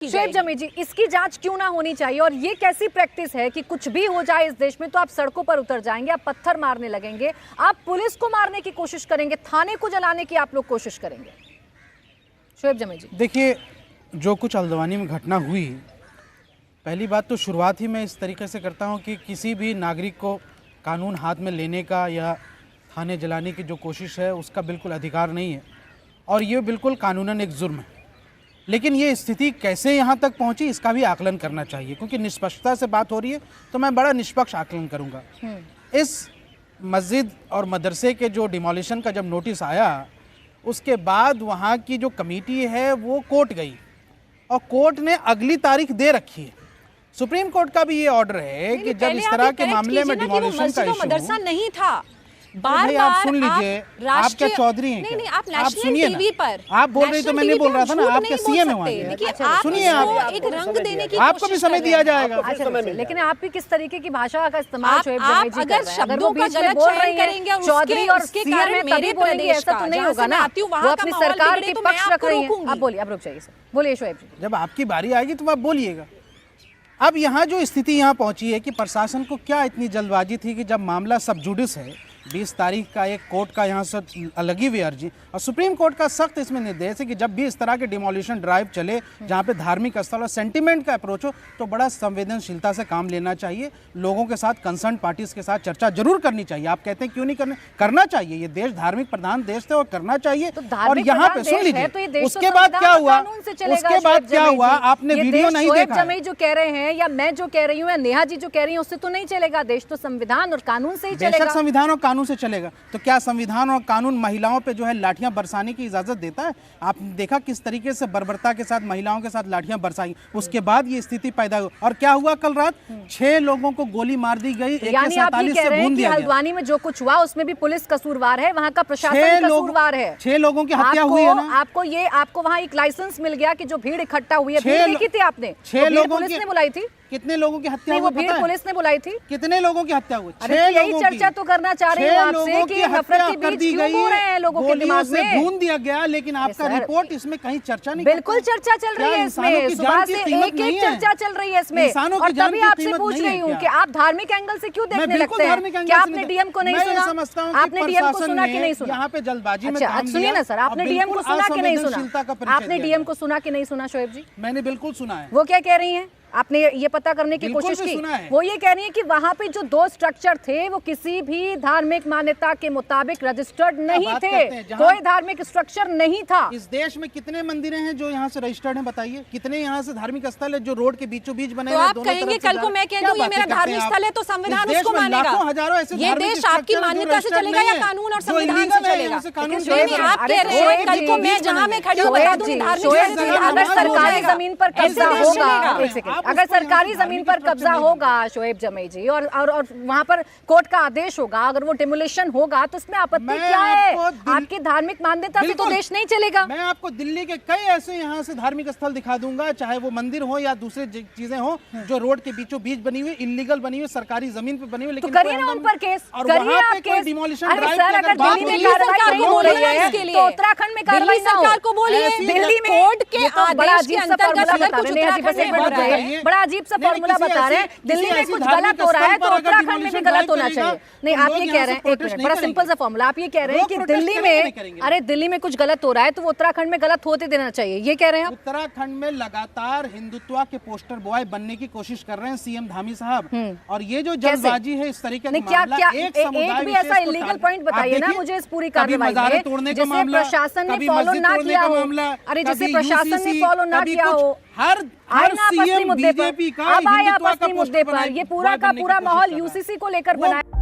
शोएब जमी जी, इसकी जांच क्यों ना होनी चाहिए? और ये कैसी प्रैक्टिस है कि कुछ भी हो जाए इस देश में तो आप सड़कों पर उतर जाएंगे, आप पत्थर मारने लगेंगे, आप पुलिस को मारने की कोशिश करेंगे, थाने को जलाने की आप लोग कोशिश करेंगे। शोएब जमी जी, देखिए, जो कुछ हल्द्वानी में घटना हुई, पहली बात तो शुरुआत ही मैं इस तरीके से करता हूं कि किसी भी नागरिक को कानून हाथ में लेने का या थाने जलाने की जो कोशिश है उसका बिल्कुल अधिकार नहीं है और ये बिल्कुल कानूनन एक जुर्म है। लेकिन ये स्थिति कैसे यहाँ तक पहुँची इसका भी आकलन करना चाहिए, क्योंकि निष्पक्षता से बात हो रही है तो मैं बड़ा निष्पक्ष आकलन करूँगा। इस मस्जिद और मदरसे के जो डिमोलिशन का जब नोटिस आया उसके बाद वहाँ की जो कमेटी है वो कोर्ट गई और कोर्ट ने अगली तारीख दे रखी है। सुप्रीम कोर्ट का भी ये ऑर्डर है कि जब इस तरह के मामले में डिमोलिशन का इशू मदरसा नहीं था, बार आप सुन लीजिए, आप क्या चौधरी हैं? नहीं, आप सुनिए टीवी पर आप बोल रही तो मैं नहीं बोल रहा था ना, आपके सीएम है वहाँ। सुनिए, आप एक रंग देने की आपको भी समय दिया जाएगा। लेकिन आप भी किस तरीके की भाषा का इस्तेमाल शोएब जमी जी अगर शब्दों का गलत चयन करेंगे और चौधरी और सीएम में तभी बोलेंगे, ऐसा तो नहीं होगा ना। वो अपनी सरकार के पक्ष रख रही है। आप बोलिए, आप रुक जाइए सर, बोलिए शोएब जी। जब आपकी बारी आएगी तो आप बोलिएगा। अब यहाँ जो स्थिति यहाँ पहुँची है कि प्रशासन को क्या इतनी जल्दबाजी थी कि जब मामला सब जुडिस है, 20 तारीख का एक कोर्ट का यहाँ से लगी हुई अर्जी और सुप्रीम कोर्ट का सख्त इसमें निर्देश है कि जब भी इस तरह के डिमोलिशन ड्राइव चले जहाँ पे धार्मिक स्थल और सेंटिमेंट का अप्रोच हो तो बड़ा संवेदनशीलता से काम लेना चाहिए। लोगों के साथ कंसर्न पार्टीज के साथ चर्चा जरूर करनी चाहिए। आप कहते हैं क्यों नहीं करना चाहिए, ये देश धार्मिक प्रधान देश थे और करना चाहिए। और यहाँ पे सुन लीजिए, उसके बाद क्या हुआ, उसके बाद क्या हुआ, आपने वीडियो नहीं देखा। जमी जो कह रहे हैं या मैं जो कह रही हूँ या नेहा जी जो कह रही है उससे तो नहीं चलेगा। देश तो संविधान और कानून से ही चलेगा। संविधान और कानून से चलेगा तो क्या संविधान और कानून महिलाओं पे जो है लाठियां बरसाने की इजाजत देता है? आपने देखा किस तरीके से बर्बरता के साथ महिलाओं के साथ लाठियां बरसाई, उसके बाद ये स्थिति पैदा हुई। और क्या हुआ, कल रात 6 लोगों को गोली मार दी गई, AK-47 से भून दिया गया। हल्द्वानी में जो कुछ हुआ उसमें भी पुलिस कसूरवार है, वहाँ का प्रशासन कसूरवार है। 6 लोगों की हत्या हुई है ना। आपको वहाँ एक लाइसेंस मिल गया कि जो भीड़ इकट्ठा हुई है, भीड़ देखी थी आपने? 6 लोगों पुलिस ने बुलाई थी। कितने लोगों की हत्या हुई? वो भीड़ पुलिस ने बुलाई थी। कितने लोगों की हत्या हुई? यही चर्चा तो करना चाह रही हूँ आपसे कि नफरत के बीज क्यों बो रहे हैं लोगों के दिमाग में? भून दिया गया, लेकिन आपका रिपोर्ट इसमें कहीं चर्चा नहीं। बिल्कुल चर्चा चल रही है इसमें, सुबह से एक चर्चा चल रही है इसमें। और तभी आपसे पूछ रही हूँ कि आप धार्मिक एंगल से क्यों देखने लगते हैं? क्या आपने डीएम को नहीं सुना? आपने डीएम को सुना कि नहीं सुना? यहाँ पे जल्दबाजी में सुनिए ना सर, आपने डीएम को सुना कि नहीं सुना? आपने डीएम को सुना कि नहीं सुना शोएब जी? मैंने बिल्कुल सुना है। वो क्या कह रही हैं? आपने ये पता करने की कोशिश की? वो ये कह रही है कि वहां पे जो 2 स्ट्रक्चर थे वो किसी भी धार्मिक मान्यता के मुताबिक रजिस्टर्ड नहीं थे, कोई धार्मिक स्ट्रक्चर नहीं था। इस देश में कितने मंदिरें हैं जो यहाँ से रजिस्टर्ड हैं? बताइए, कितने यहाँ से धार्मिक स्थल है जो रोड के बीचों बीच बने हुए हैं? तो आप कहेंगे कल को मैं कह दूं ये मेरा धार्मिक स्थल है तो संविधान उसको मानेगा? ये देश आपकी मान्यता से चलेगा या कानून और संविधान से चलेगा? आप कह रहे हैं कल को मैं जहां मैं खड़ी हूं बता दूं धार्मिक, अगर सरकारी जमीन पर कब्जा होगा, अगर सरकारी जमीन पर कब्जा होगा शोएब जमी जी और वहां पर कोर्ट का आदेश होगा, अगर वो डिमोलिशन होगा तो इसमें आपत्ति क्या है? आपकी धार्मिक मान्यता से तो देश नहीं चलेगा। मैं आपको दिल्ली के कई ऐसे यहाँ से धार्मिक स्थल दिखा दूंगा, चाहे वो मंदिर हो या दूसरी चीजें हो जो रोड के बीचों बीच बनी हुई, इलीगल बनी हुई, सरकारी जमीन पे बनी हुई, लेकिन करिए ना उन पर केस, करिए आप केस। डिमोलिशन अगर दिल्ली में कार्रवाई नहीं हो रही है तो उत्तराखंड में कार्रवाई सरकार को बोलिए। दिल्ली में कोर्ट के आदेश के अंतर्गत बड़ा अजीब सा फॉर्मूला बता रहे हैं। दिल्ली में कुछ गलत हो रहा है तो उत्तराखंड में भी गलत होना चाहिए। नहीं, आप ये कह रहे हैं, एक मिनट, बड़ा सिंपल सा फॉर्मूला, आप ये कह रहे हैं कि दिल्ली में, अरे दिल्ली में कुछ गलत हो रहा है तो वो उत्तराखंड में गलत होते देना चाहिए, ये कह रहे हैं आप? उत्तराखंड में लगातार हिंदुत्व के पोस्टर बॉय बनने की कोशिश कर रहे हैं सीएम धामी साहब, और ये जो जल्दबाजी है इस तरीके का मामला, एक भी ऐसा इलीगल पॉइंट बताइए ना मुझे इस पूरी कार्रवाई में जिसे प्रशासन ने फॉलो ना किया हो। अरे जिसे प्रशासन ने फॉलो ना किया हो, हर सीएम बीजेपी का अब आए आपसी मुद्दे पर, ये पूरा का पूरा माहौल यूसीसी को लेकर बनाया।